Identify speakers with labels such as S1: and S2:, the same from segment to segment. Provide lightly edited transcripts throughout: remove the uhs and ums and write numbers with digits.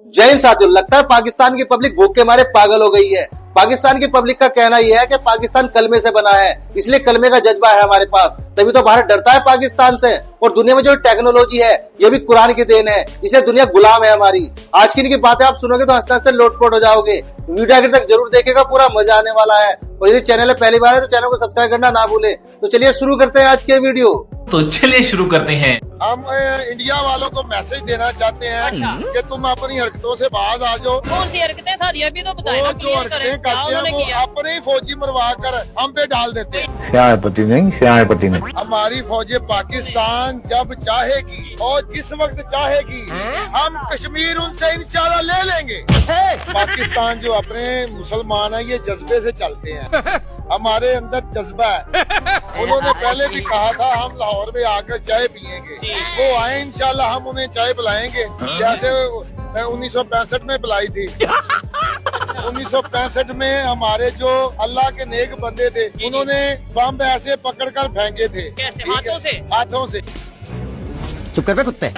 S1: जय हिंद साथियों। लगता है पाकिस्तान की पब्लिक भूख के मारे पागल हो गई है। पाकिस्तान की पब्लिक का कहना यह है कि पाकिस्तान कलमे से बना है, इसलिए कलमे का जज्बा है हमारे पास, तभी तो भारत डरता है पाकिस्तान से। और दुनिया में जो टेक्नोलॉजी है ये भी कुरान की देन है, इसलिए दुनिया गुलाम है हमारी। आज की इनकी बातें आप सुनोगे तो हंसते हंसते लोटपोट हो जाओगे। वीडियो आखिर तक जरूर देखेगा, पूरा मजा आने वाला है। और यदि चैनल पहली बार है तो चैनल को सब्सक्राइब करना ना भूले। तो चलिए शुरू करते हैं आज के वीडियो।
S2: तो चलिए शुरू करते हैं।
S3: हम इंडिया वालों को मैसेज देना चाहते हैं कि तुम अपनी हरकतों से बाहर आ जाओ।
S4: कौन सी हरकतें सारी अभी तो बताएं ना,
S3: जो हरकतें करते हैं वो अपने ही फौजी मरवा कर हम पे डाल देते हैं।
S5: श्यापति नहीं।
S3: हमारी फौजें पाकिस्तान जब चाहेगी और जिस वक्त चाहेगी हम कश्मीर उनसे इंशाल्लाह ले लेंगे। पाकिस्तान जो अपने मुसलमान है ये जज्बे से चलते हैं, हमारे अंदर जज्बा है। उन्होंने पहले भी कहा था हम लाहौर में आकर चाय पियेंगे, वो आए इंशाल्लाह हम उन्हें चाय पिलाएंगे जैसे 1965 में पिलाई थी। 1965 में हमारे जो अल्लाह के नेक बंदे थे उन्होंने बम ऐसे पकड़कर फेंके थे।
S4: कैसे?
S3: हाथों से।
S5: चुप कर बे कुत्ते।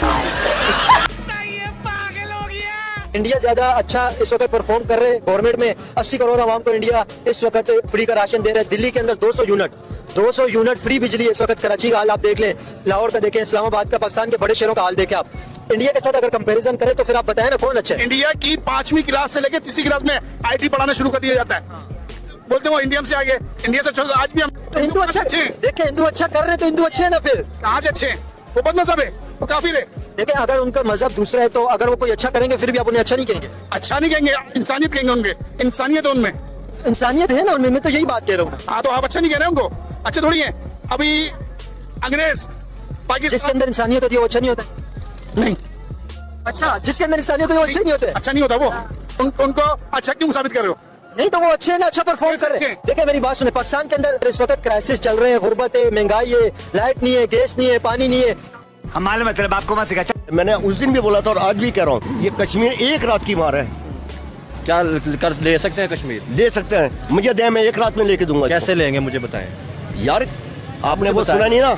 S6: इंडिया ज्यादा अच्छा इस वक्त परफॉर्म कर रहे हैं। गवर्नमेंट में 80 करोड़ आवाम को इंडिया इस वक्त फ्री का राशन दे रहे हैं। दिल्ली के अंदर 200 यूनिट फ्री बिजली है इस वक्त। कराची का हाल आप देख लें, लाहौर का देखें, इस्लामाबाद का, पाकिस्तान के बड़े शहरों का हाल देखें आप। इंडिया के साथ अगर कंपैरिजन करें तो फिर आप बताएं ना कौन अच्छा है।
S7: इंडिया की 5वीं क्लास से लेकर 3री क्लास में IT पढ़ाना शुरू कर दिया जाता है। बोलते हैं वो इंडिया से आगे, इंडिया से चलो। आज भी हम
S6: तो हिंदू अच्छा देखे, हिंदू अच्छा कर रहे हैं तो हिंदू अच्छे है ना। फिर
S7: कहाँ से अच्छे हैं? वो बदमज़हब है, वो काफिर है।
S6: देखें अगर उनका मजहब दूसरा है तो अगर वो कोई अच्छा करेंगे फिर भी आप उन्हें अच्छा नहीं कहेंगे।
S7: अच्छा नहीं कहेंगे, इंसानियत कहेंगे उनके। इंसानियत है उनमें,
S6: इंसानियत है ना उनमें। मैं तो यही बात कह रहा हूँ।
S7: हाँ तो आप अच्छा नहीं कह रहे हैं उनको, अच्छे थोड़ी है। अभी अंग्रेज
S6: जिसके
S7: पाकिस्तान
S6: अंदर इंसानियत होती है वो अच्छा नहीं होता।
S7: नहीं,
S6: अच्छा जिसके अंदर इंसानियत होती है वो अच्छा नहीं होता।
S7: अच्छा नहीं होता वो। उनको अच्छा क्यों साबित कर रहे हो?
S6: नहीं तो वो अच्छे हैं ना, अच्छा परफॉर्म कर रहे हैं। देखिए मेरी बात सुने, पाकिस्तान के अंदर इस वक्त क्राइसिस चल रहे हैं, गुर्बत है, महंगाई है, लाइट नहीं है, गैस नहीं है, पानी नहीं है।
S5: हमारे में तेरे बाप को मत सिखा।
S8: मैंने उस दिन भी बोला था और आज भी कह रहा हूँ, ये कश्मीर एक रात की मार है।
S9: क्या कर ले सकते हैं कश्मीर?
S8: ले सकते हैं, मुझे दे, मैं एक रात में लेके दूंगा।
S9: कैसे लेंगे मुझे बताएं
S8: यार, आपने वो सुना नहीं ना,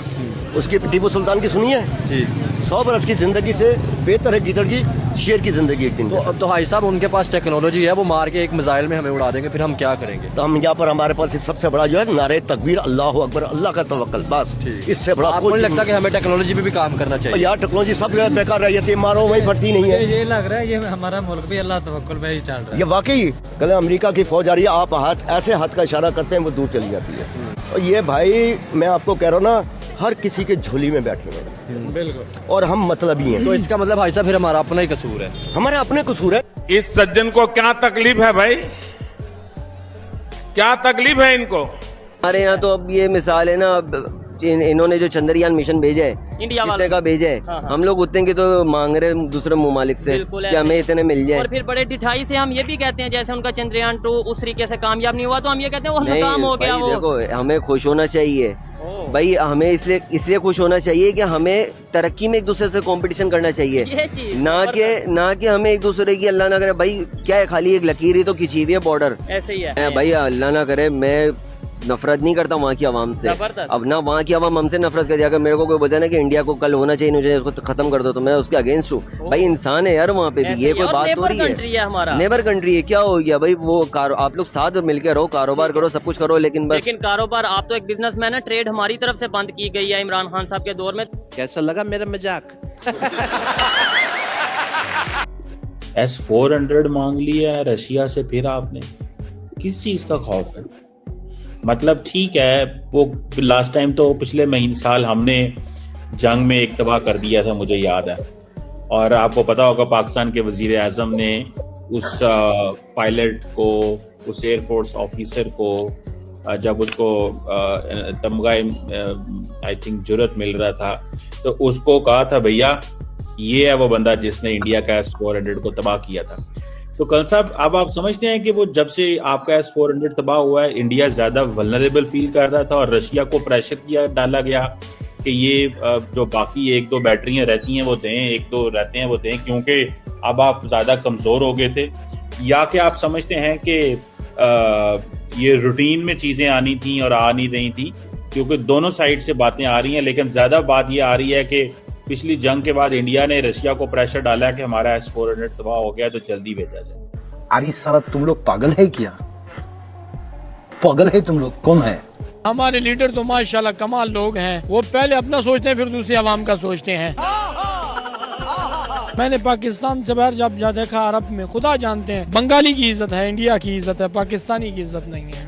S8: उसकी टीपू सुल्तान की सुनी है?
S9: जी।
S8: 100 बरस की जिंदगी से बेहतर है गिदड़ की शेर की जिंदगी एक दिन।
S9: तो भाई साहब उनके पास टेक्नोलॉजी है, वो मार के एक मिसाइल में हमें उड़ा देंगे, फिर हम क्या करेंगे?
S8: तो हम यहाँ पर हमारे पास सबसे बड़ा जो है नारे तकबीर, अल्लाह अकबर, अल्लाह का तवक्कल, बस इससे बड़ा
S9: आपको नहीं लगता कि हमें टेक्नोलॉजी पे भी काम करना चाहिए?
S8: यार टेक्नोलॉजी सब जगह बेकार रही है, मारो वही फटती नहीं है।
S10: ये लग रहा है ये हमारा मुल्क भी अल्लाह तवक्कुल पे ही चल रहा है।
S8: ये वाकई कल अमेरिका की फौज आ रही है, आप हाथ ऐसे हाथ का इशारा करते हैं वो दूर चली जाती है। और ये भाई मैं आपको कह रहा हूँ ना, हर किसी के झोली में बैठे हुए हैं।
S9: बिल्कुल।
S8: और हम मतलबी हैं।
S9: तो इसका मतलब भाई साहब फिर हमारा अपना ही कसूर है।
S8: हमारे अपने कसूर है।
S11: इस सज्जन को क्या तकलीफ है भाई, क्या तकलीफ है इनको?
S12: हमारे यहाँ तो अब ये मिसाल है ना, इन्होंने जो चंद्रयान मिशन भेजा है,
S4: इंडिया
S12: वाले का भेजा है, हम लोग उतने की तो मांग रहे हैं दूसरे ममालिक से कि हमें इतने मिल जाए।
S4: और फिर बड़े ढिठाई से हम ये भी कहते हैं जैसे उनका चंद्रयान 2 उस तरीके से कामयाब नहीं हुआ तो हम ये कहते हैं वो नाकाम हो गया। वो
S12: देखो हमें खुश होना चाहिए भाई, हमें इसलिए खुश होना चाहिए कि हमें तरक्की में एक दूसरे से कंपटीशन करना चाहिए, ना कि हमें एक दूसरे की, अल्लाह ना करे भाई, क्या है खाली एक लकीर ही तो खिंची हुई है बॉर्डर।
S4: ऐसे ही है
S12: भाई, अल्लाह ना करे, मैं नफरत नहीं करता वहाँ की आवाम से। अब ना वहाँ की आवाम हमसे नफरत कर, अगर मेरे को कोई बोलता है ना कि इंडिया को कल होना चाहिए, मुझे उसको खत्म कर दो, तो मैं उसके अगेंस्ट हूँ। भाई इंसान है यार वहाँ पे भी, ये कोई बात हो रही है? नेबर कंट्री है, क्या हो गया भाई? वो आप लोग साथ मिलकर रहो, कारोबार करो, सब कुछ करो, लेकिन
S4: कारोबार, आप तो एक बिजनेसमैन है, ट्रेड हमारी तरफ से बंद की गई है इमरान खान साहब के दौर में।
S5: कैसा लगा मेरा मजाक?
S13: S-400 मांग लिया है रशिया से, फिर आपने किस चीज का खौफ है? मतलब ठीक है, वो लास्ट टाइम तो पिछले महीने साल हमने जंग में एक तबाह कर दिया था, मुझे याद है। और आपको पता होगा पाकिस्तान के वजीर आजम ने उस पायलट को, उस एयरफोर्स ऑफिसर को, जब उसको तमगा आई थिंक जुर्रत मिल रहा था, तो उसको कहा था भैया ये है वो बंदा जिसने इंडिया का S-400 को तबाह किया था। तो कल साहब, अब आप समझते हैं कि वो जब से आपका S-400 तबाह हुआ है, इंडिया ज्यादा वल्नरेबल फील कर रहा था और रशिया को प्रेशर डाला गया कि ये जो बाकी 1-2 बैटरियां रहती हैं वो दें, 1-2 रहते हैं वो दें, क्योंकि अब आप ज्यादा कमजोर हो गए थे? या कि आप समझते हैं कि ये रूटीन में चीजें आनी थी और आ नहीं रही थी? क्योंकि दोनों साइड से बातें आ रही हैं, लेकिन ज्यादा बात ये आ रही है कि पिछली जंग के बाद इंडिया ने रशिया को प्रेशर डाला कि हमारा S-400 तबाह हो गया तो जल्दी भेजा जाए।
S5: अरे साला तुम लोग पागल है क्या? पागल है तुम लोग? कौन है?
S10: हमारे लीडर तो माशाल्लाह कमाल लोग हैं। वो पहले अपना सोचते हैं फिर दूसरी आवाम का सोचते हैं। मैंने पाकिस्तान से बाहर जब देखा अरब में, खुदा जानते हैं बंगाली की इज्जत है, इंडिया की इज्जत है, पाकिस्तानी की इज्जत नहीं है।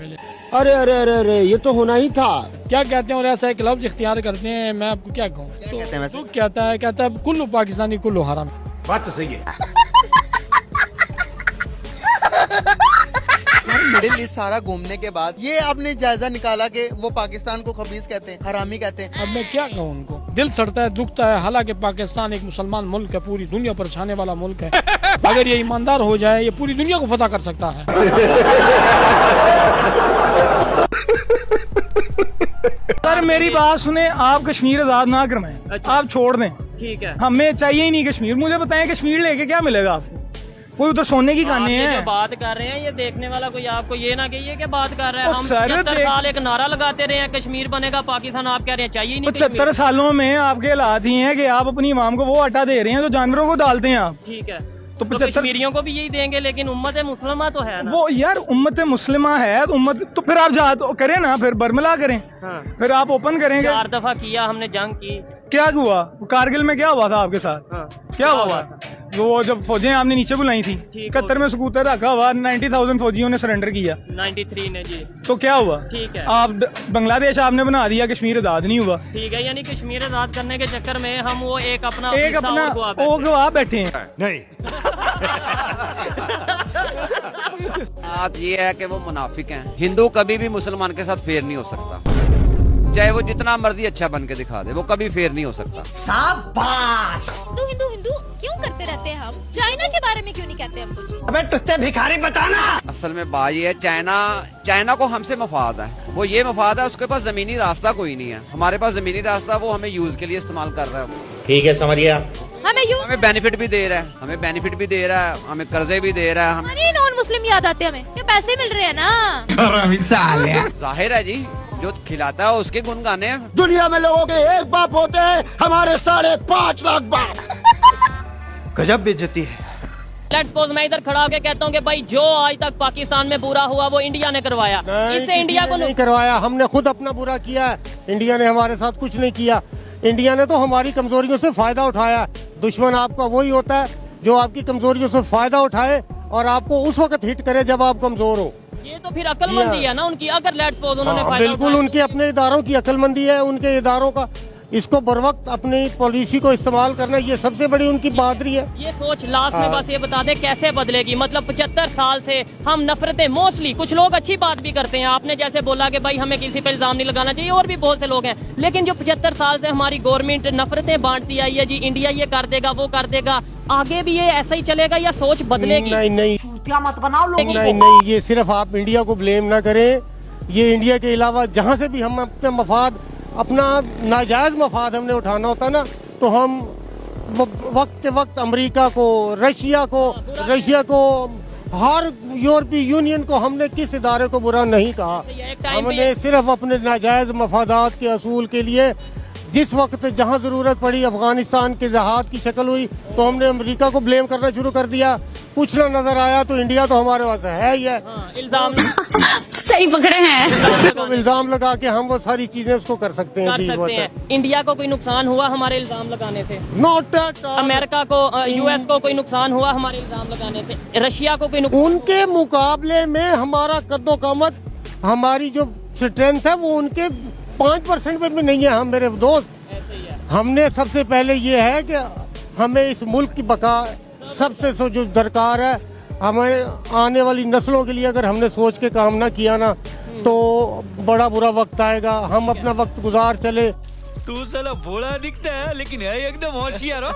S8: अरे अरे अरे अरे ये तो होना ही था।
S10: क्या कहते हैं और ऐसा एक लफ्ज इख्तियार करते हैं, मैं आपको क्या कहूँ। तो कहता है कुल्लू पाकिस्तानी कुल्लू हराम।
S7: बात तो सही है।
S1: मिडिल ईस्ट सारा घूमने के बाद ये आपने जायजा निकाला कि वो पाकिस्तान को खबीज कहते हैं, हरामी कहते हैं।
S10: अब मैं क्या कहूँ उनको, दिल सड़ता है, दुखता है। हालांकि पाकिस्तान एक मुसलमान मुल्क है, पूरी दुनिया पर छाने वाला मुल्क है। अगर ये ईमानदार हो जाए ये पूरी दुनिया को फतह कर सकता है। सर मेरी बात सुने, आप कश्मीर आजाद ना करवाएं। अच्छा। आप छोड़ दें, ठीक है, हमें चाहिए ही नहीं कश्मीर। मुझे बताएं कश्मीर लेके क्या मिलेगा आपको? कोई उधर सोने की खाने हैं। बात कर रहे हैं ये देखने वाला कोई आपको ये ना कहिए कि बात कर रहे हैं। हम 75 साल एक नारा लगाते रहे हैं कश्मीर बनेगा पाकिस्तान, आप कह रहे हैं चाहिए ही नहीं। 75 सालों में आपके हालात ही हैं कि आप अपनी इमाम को वो आटा दे रहे हैं जो जानवरों को डालते हैं आप। ठीक है, तो 75 कश्मीरियों को भी यही देंगे, लेकिन उम्मत मुस्लिमा तो है ना। वो यार उम्मत मुस्लिमा है, उम्मत तो फिर आप जात करें ना, फिर बरमला करें। हाँ। फिर आप ओपन करेंगे। 4 दफा किया हमने जंग की, क्या हुआ? कारगिल में क्या हुआ था आपके साथ? हाँ। क्या हुआ था? वो जब फौजें आपने नीचे बुलाई थी, 71 में स्कूटर रखा हुआ, 90,000 फौजियों ने सरेंडर किया, 93 ने जी। तो क्या हुआ? ठीक है, आप बांग्लादेश आपने बना दिया, कश्मीर आजाद नहीं हुआ। ठीक है, यानी कश्मीर आजाद करने के चक्कर में हम वो एक अपना वो गवा बैठे हैं। नहीं
S1: बात ये है कि वो मुनाफिक हैं। हिंदू कभी भी मुसलमान के साथ फेर नहीं हो सकता, चाहे वो जितना मर्जी अच्छा बन के दिखा दे, वो कभी फेर नहीं हो सकता। शाबाश।
S14: हिंदू हिंदू हिंदू क्यों करते रहते हैं हम? चाइना के बारे में क्यों नहीं कहते हम कुछ?
S1: अबे तुझसे भिखारी बताना। असल में बात ये है, चाइना को हमसे मफाद है। वो ये मफाद है, उसके पास जमीनी रास्ता कोई नहीं है। हमारे पास जमीनी रास्ता, वो हमें यूज के लिए इस्तेमाल कर रहा है। ठीक है, समझिए आप। हमें बेनिफिट भी दे रहा है, हमें कर्जे भी दे रहा है।
S14: हमें नॉन मुस्लिम याद आते हैं, हमें क्या पैसे मिल रहे हैं ना।
S1: जाहिर है जी, जो खिलाता है उसके गुण गाने हैं।
S8: दुनिया में लोगों के एक बाप होते हैं, हमारे 5.5 लाख बाप।
S1: गजब बेइज्जती है।
S4: लेट्स सपोज मैं इधर खड़ा होकर कहता हूँ कि भाई जो आज तक पाकिस्तान में बुरा हुआ वो इंडिया ने करवाया, इससे इंडिया को
S8: नहीं करवाया। हमने खुद अपना बुरा किया है, इंडिया ने हमारे साथ कुछ नहीं किया। इंडिया ने तो हमारी कमजोरियों से फायदा उठाया। दुश्मन आपका वही होता है जो आपकी कमजोरियों से फायदा उठाए और आपको उस वक्त हिट करे जब आप कमजोर हो।
S4: ये तो फिर अक्लमंदी है ना उनकी। अगर लेट्स सपोज उन्होंने
S8: बिल्कुल उनके अपने इदारों की अक्लमंदी है, उनके इदारों का इसको बर वक्त अपनी पॉलिसी को इस्तेमाल करना, ये सबसे बड़ी उनकी बहादुरी है।
S4: ये सोच लास्ट में बस ये बता दे कैसे बदलेगी। मतलब 75 साल से हम नफरतें, मोस्टली कुछ लोग अच्छी बात भी करते हैं, आपने जैसे बोला कि भाई हमें किसी पे इल्जाम नहीं लगाना चाहिए, और भी बहुत से लोग हैं, लेकिन जो 75 साल से हमारी गवर्नमेंट नफरतें बांटती आई है जी, इंडिया ये कर देगा वो कर देगा, आगे भी ये ऐसा ही चलेगा या सोच बदलेगी?
S8: नहीं
S4: मत बनाओ लोगों को।
S8: नहीं, ये सिर्फ आप इंडिया को ब्लेम ना करें। ये इंडिया के अलावा जहाँ से भी हम अपने मफाद, अपना नाजायज मफाद हमने उठाना होता ना, तो हम वक्त के वक्त अमेरिका को, रशिया को, हर यूरोपीय यूनियन को हमने किस इदारे को बुरा नहीं कहा। हमने सिर्फ अपने नाजायज मफादात के असूल के लिए जिस वक्त जहां जरूरत पड़ी, अफगानिस्तान के जहाज की शक्ल हुई तो हमने अमेरिका को ब्लेम करना शुरू कर दिया। कुछ ना नजर आया तो इंडिया तो हमारे पास है ही है।
S4: इल्जाम
S14: सही पकड़े हैं।
S8: तो इल्जाम लगा के हम वो सारी चीजें उसको कर सकते हैं।
S4: इंडिया को कोई नुकसान हुआ हमारे इल्जाम लगाने से?
S8: Not at all.
S4: अमेरिका को, यूएस को कोई नुकसान हुआ हमारे इल्जाम लगाने से? रशिया को कोई नुकसान?
S8: उनके मुकाबले में हमारा कद्दो कामत, हमारी जो स्ट्रेंथ है वो उनके 5% पे भी नहीं है। हम मेरे दोस्त, हमने सबसे पहले ये है कि हमें इस मुल्क की बका सबसे जो दरकार है, हमारे आने वाली नस्लों के लिए अगर हमने सोच के काम ना किया ना तो बड़ा बुरा वक्त आएगा। हम अपना वक्त गुजार चले।
S5: तू साला भोला दिखता है लेकिन है एकदम होशियार हो।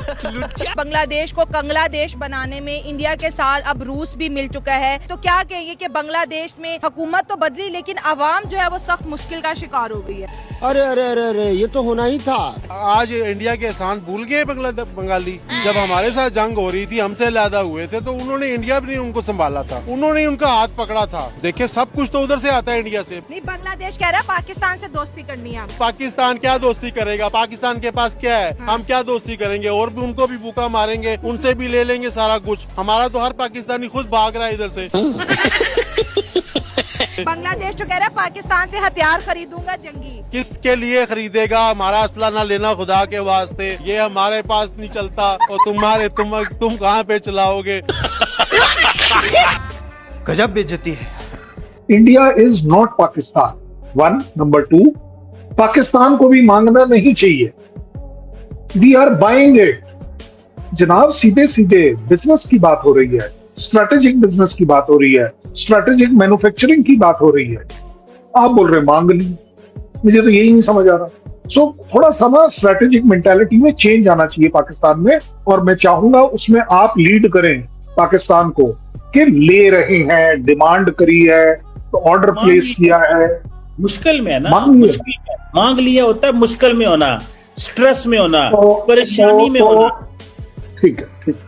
S14: बांग्लादेश को कंगलादेश बनाने में इंडिया के साथ अब रूस भी मिल चुका है, तो क्या कहेंगे कि बांग्लादेश में हुकूमत तो बदली लेकिन आवाम जो है वो सख्त मुश्किल का शिकार हो गई है?
S8: अरे अरे अरे अरे ये तो होना ही था।
S3: आज इंडिया के एहसान भूल गए बंगाली। जब हमारे साथ जंग हो रही थी, हमसे ज़्यादा हुए थे, तो उन्होंने इंडिया भी नहीं उनको संभाला था, उन्होंने उनका हाथ पकड़ा था। देखिए सब कुछ तो उधर से आता है, इंडिया से।
S14: नहीं, बांग्लादेश कह रहा है पाकिस्तान से दोस्ती करनी है।
S3: पाकिस्तान क्या दोस्ती
S8: करेगा? पाकिस्तान के पास क्या है? हम क्या दोस्ती करेंगे? और भी उनको भी भूखा मारेंगे, उनसे भी ले लेंगे सारा कुछ। हमारा तो हर पाकिस्तानी खुद भाग रहा है इधर से।
S14: बांग्लादेश तो कह रहा है पाकिस्तान से हथियार खरीदूंगा जंगी।
S8: किसके लिए खरीदेगा? हमारा असला ना लेना खुदा के वास्ते, ये हमारे पास नहीं चलता और तुम कहाँ पे चलाओगे?
S5: गजब बेइज्जती है।
S7: India is not Pakistan, 1 number 2, Pakistan को भी मांगना नहीं चाहिए। We are buying it. जनाब सीधे सीधे बिजनेस की बात हो रही है, स्ट्रेटेजिक बिजनेस की बात हो रही है, स्ट्रेटेजिक मैन्युफैक्चरिंग की बात हो रही है। आप बोल रहे मांग ली, मुझे तो यही नहीं समझ आ रहा। सो थोड़ा सा ना स्ट्रेटेजिक मेंटालिटी में चेंज आना चाहिए पाकिस्तान में, और मैं चाहूंगा उसमें आप लीड करें पाकिस्तान को कि ले रहे हैं, डिमांड करी है, तो ऑर्डर प्लेस किया है।
S13: मुश्किल में है ना, मांग लिया होता है, मुश्किल में होना, स्ट्रेस में होना, परेशानी में होना।
S7: ठीक है, ठीक है।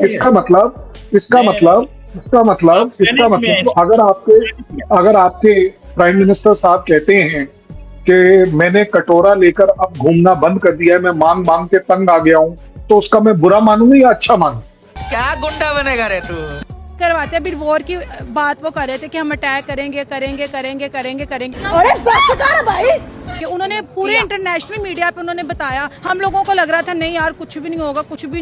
S7: इसका मतलब अगर आपके प्राइम मिनिस्टर साहब कहते हैं कि मैंने कटोरा लेकर अब घूमना बंद कर दिया है, मैं मांग मांग के तंग आ गया हूं, तो उसका मैं बुरा मानूंगा या अच्छा मानूं?
S5: क्या गुंडा बनेगा रे तू?
S14: करवाते अभी वॉर की बात वो कर रहे थे कि हम अटैक करेंगे।
S15: अरे बस कर भाई।
S14: कि उन्होंने पूरे इंटरनेशनल मीडिया पे उन्होंने बताया, हम लोगों को लग रहा था नहीं यार कुछ भी नहीं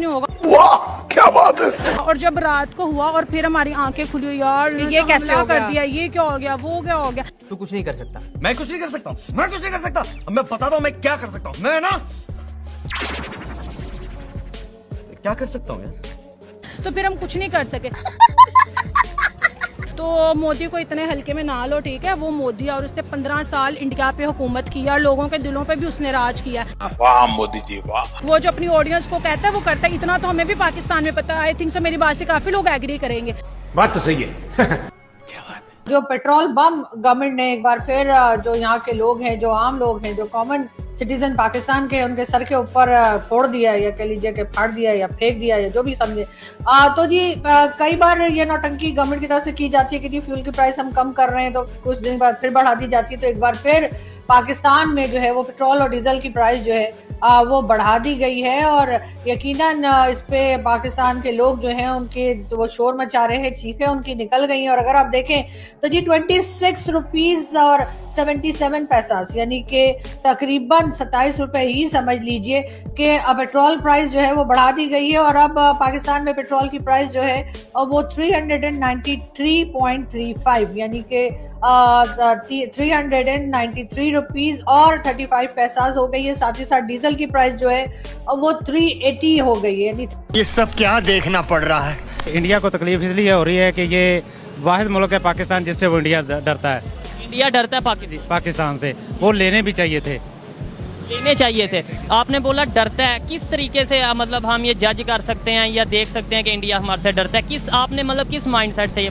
S14: होगा।
S7: वाह क्या बात है।
S14: और जब रात को हुआ और फिर हमारी आंखें खुली, यार ये कैसे कर दिया, ये क्या हो गया, वो क्या हो गया।
S5: तू कुछ नहीं कर सकता, मैं कुछ नहीं कर सकता, मैं बताता हूँ मैं क्या कर सकता हूँ। मैं ना क्या कर सकता हूँ यार?
S14: तो फिर हम कुछ नहीं कर सके। तो मोदी को इतने हल्के में ना लो, ठीक है? वो मोदी और उसने 15 साल इंडिया पे हुकूमत की और लोगों के दिलों पे भी उसने राज किया।
S11: वाह मोदी जी वाह।
S14: वो जो अपनी ऑडियंस को कहता है वो करता है। इतना तो हमें भी पाकिस्तान में पता है। आई थिंक सो मेरी बात से काफी लोग एग्री करेंगे।
S11: बात तो सही है।
S15: जो पेट्रोल बम गवर्नमेंट ने एक बार फिर जो यहाँ के लोग हैं, जो आम लोग हैं, जो कॉमन सिटीजन पाकिस्तान के, उनके सर के ऊपर फोड़ दिया या कह लीजिए कि फाड़ दिया या फेंक दिया या जो भी समझे। तो जी कई बार ये नौटंकी गवर्नमेंट की तरफ से की जाती है कि जी फ्यूल की प्राइस हम कम कर रहे हैं, तो कुछ दिन बाद फिर बढ़ा दी जाती है। तो एक बार फिर पाकिस्तान में जो है वो पेट्रोल और डीजल की प्राइस जो है वो बढ़ा दी गई है। और यकीनन इस पे पाकिस्तान के लोग जो हैं उनके तो वो शोर मचा रहे हैं, चीखें उनकी निकल गई हैं। और अगर आप देखें तो जी 26 रुपीज और 77 पैसा, यानी कि तकरीबन 27 रुपए ही समझ लीजिए कि पेट्रोल प्राइस जो है वो बढ़ा दी गई है। और अब पाकिस्तान में पेट्रोल की प्राइस जो है वो 393.35 यानी कि 393 रुपीज और 35 पैसा हो गई है। साथ ही साथ डीजल की प्राइस जो है वो 380 हो गई है।
S8: ये सब क्या देखना पड़ रहा है? इंडिया को तकलीफ इसलिए हो रही है कि ये वाहिद मुल्क है पाकिस्तान जिससे वो इंडिया डरता है।
S4: इंडिया डरता है
S8: पाकिस्तान से। वो लेने भी चाहिए थे। आपने बोला डरता है, किस तरीके से मतलब हम ये जज कर सकते हैं या देख सकते हैं कि इंडिया हमारे से डरता है? आपने मतलब किस माइंडसेट से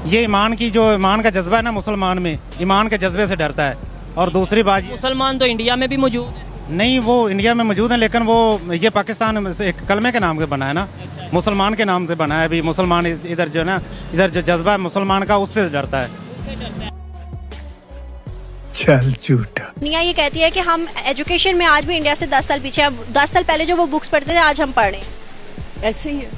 S8: ये ईमान का जज्बा है ना मुसलमान में, ईमान के जज्बे से डरता है। और दूसरी बात,
S4: मुसलमान तो इंडिया में भी मौजूद है।
S8: नहीं, वो इंडिया में मौजूद है, लेकिन वो ये पाकिस्तान से एक कलमे के नाम से बना है ना, मुसलमान के नाम से बना है। अभी मुसलमान इधर जो जज्बा है मुसलमान का, उससे डरता है।
S3: चल झूठा।
S15: दुनिया ये कहती है कि हम एजुकेशन में आज भी इंडिया से 10 साल पीछे हैं। 10 साल पहले जो वो बुक्स पढ़ते थे आज हम पढ़ रहे हैं। ऐसे ही है।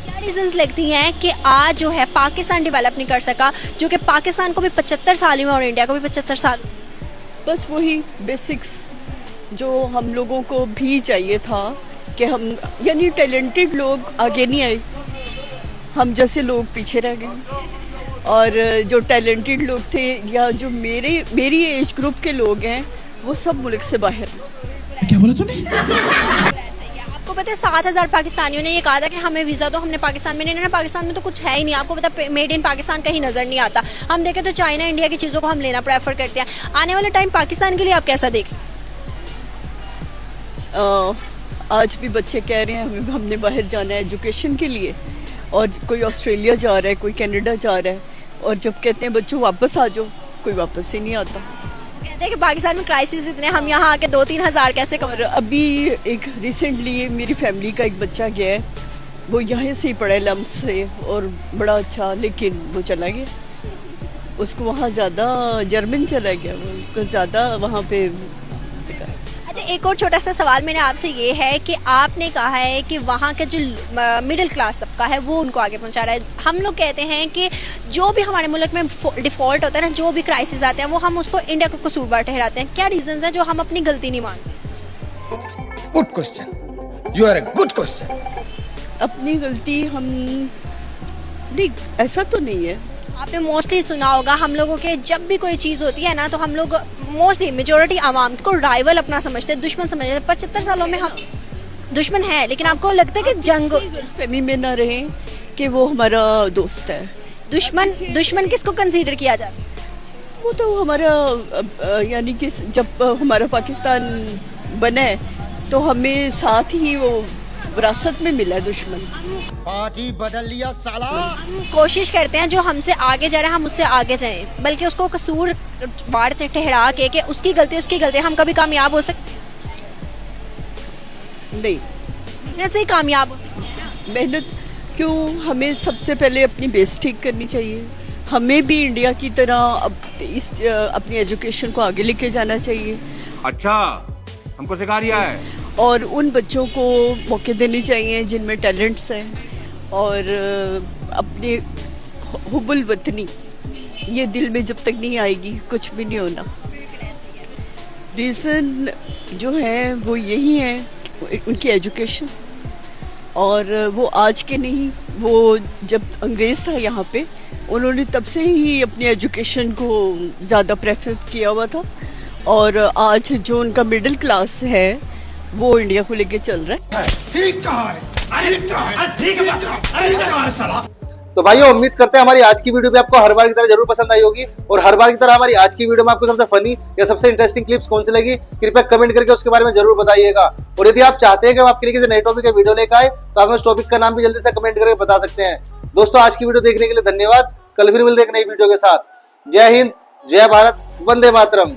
S15: क्या रीजंस लगती हैं कि आज जो है पाकिस्तान डेवलप नहीं कर सका, जो कि पाकिस्तान को भी 75 साल हुए और इंडिया को भी 75 साल?
S16: बस वही बेसिक्स जो हम लोगों को भी चाहिए था कि हम यानी टैलेंटेड लोग आगे नहीं आए, हम जैसे लोग पीछे रह गए। और जो टैलेंटेड लोग थे या जो मेरी एज ग्रुप के लोग हैं वो सब मुल्क से बाहर।
S7: क्या बोला तूने?
S15: आपको पता है 7,000 पाकिस्तानियों ने ये कहा था कि हमें वीज़ा दो, हमने पाकिस्तान में नहीं, पाकिस्तान में तो कुछ है ही नहीं। आपको पता है मेड इन पाकिस्तान कहीं नज़र नहीं आता। हम देखें तो चाइना इंडिया की चीज़ों को हम लेना प्रेफर करते हैं। आने वाला टाइम पाकिस्तान के लिए आप कैसा देखें?
S16: आज भी बच्चे कह रहे हैं हमने बाहर जाना है एजुकेशन के लिए, और कोई ऑस्ट्रेलिया जा रहा है, कोई कनाडा जा रहा है, और जब कहते हैं बच्चों वापस आ जाओ, कोई वापस ही नहीं आता।
S15: कहते हैं कि पाकिस्तान में क्राइसिस इतने, हम यहाँ आके 2-3 हज़ार कैसे कम।
S16: अभी एक रिसेंटली मेरी फैमिली का एक बच्चा गया है, वो यहाँ से ही पढ़ा लम्स से और बड़ा अच्छा, लेकिन वो चला गया, उसको वहाँ ज़्यादा जर्मन चला गया, वो उसको ज़्यादा वहाँ पे
S17: एक और छोटा सा सवाल मेरा आपसे ये है कि आपने कहा है कि वहाँ का जो मिडिल क्लास तबका है वो उनको आगे पहुँचा रहा है। हम लोग कहते हैं कि जो भी हमारे मुल्क में डिफ़ॉल्ट होता है ना, जो भी क्राइसिस आते हैं, वो हम उसको इंडिया को कसूरवार ठहराते हैं। क्या रीजंस हैं जो हम अपनी गलती नहीं मानते?
S11: Good question, you are a good question.
S16: अपनी गलती हम नहीं, ऐसा तो नहीं है।
S17: आपने मोस्टली सुना होगा, हम लोगों के जब भी कोई चीज़ होती है ना, तो हम लोग मोस्टली मेजोरिटी आवाम को राइवल अपना समझते हैं, दुश्मन समझते हैं। 75 सालों में हम दुश्मन है, लेकिन आपको लगता है कि जंग
S16: फहमी में ना रहे कि वो हमारा दोस्त है।
S17: दुश्मन किसको कंसीडर किया जाता है?
S16: वो तो हमारा यानी कि जब हमारा पाकिस्तान बना है तो हमें साथ ही वो विरासत में मिला दुश्मन।
S3: पार्टी बदल लिया साला।
S17: कोशिश करते हैं जो हमसे आगे जा रहे हैं हम उससे आगे जाएं, बल्कि उसको कसूर वार ठहरा के कि उसकी गलती हम कभी कामयाब हो सकते
S16: नहीं।
S17: मेहनत से ही कामयाब हो सकते हैं ना।
S16: मेहनत क्यों, हमें सबसे पहले अपनी बेस ठीक करनी चाहिए। हमें भी इंडिया की तरह अपनी एजुकेशन को आगे लेके जाना चाहिए।
S11: अच्छा, हमको सिखा रिया है।
S16: और उन बच्चों को मौके देने चाहिए जिनमें टैलेंट्स हैं, और अपने हुब्बुल वतनी ये दिल में जब तक नहीं आएगी कुछ भी नहीं होना। रीज़न जो है वो यही है, उनकी एजुकेशन। और वो आज के नहीं, वो जब अंग्रेज़ था यहाँ पे, उन्होंने तब से ही अपनी एजुकेशन को ज़्यादा प्रेफर किया हुआ था। और आज जो उनका मिडिल क्लास है वो इंडिया को लेके चल रहा है।
S3: ठीक कहा है, ठीक है।
S1: तो भाइयों, उम्मीद करते हैं हमारी आज की वीडियो भी आपको हर बार की तरह जरूर पसंद आई होगी। और हर बार की तरह हमारी आज की वीडियो में आपको सबसे फनी या सबसे इंटरेस्टिंग क्लिप्स कौन सी लगी, कृपया कमेंट करके उसके बारे में जरूर बताइएगा। और यदि आप चाहते हैं कि हम आपके लिए किसी नए टॉपिक का वीडियो लेकर आए, तो आप उस टॉपिक का नाम भी जल्दी से कमेंट करके बता सकते हैं। दोस्तों, आज की वीडियो देखने के लिए धन्यवाद। कल फिर मिलते हैं एक नई वीडियो के साथ। जय हिंद, जय भारत, वंदे मातरम।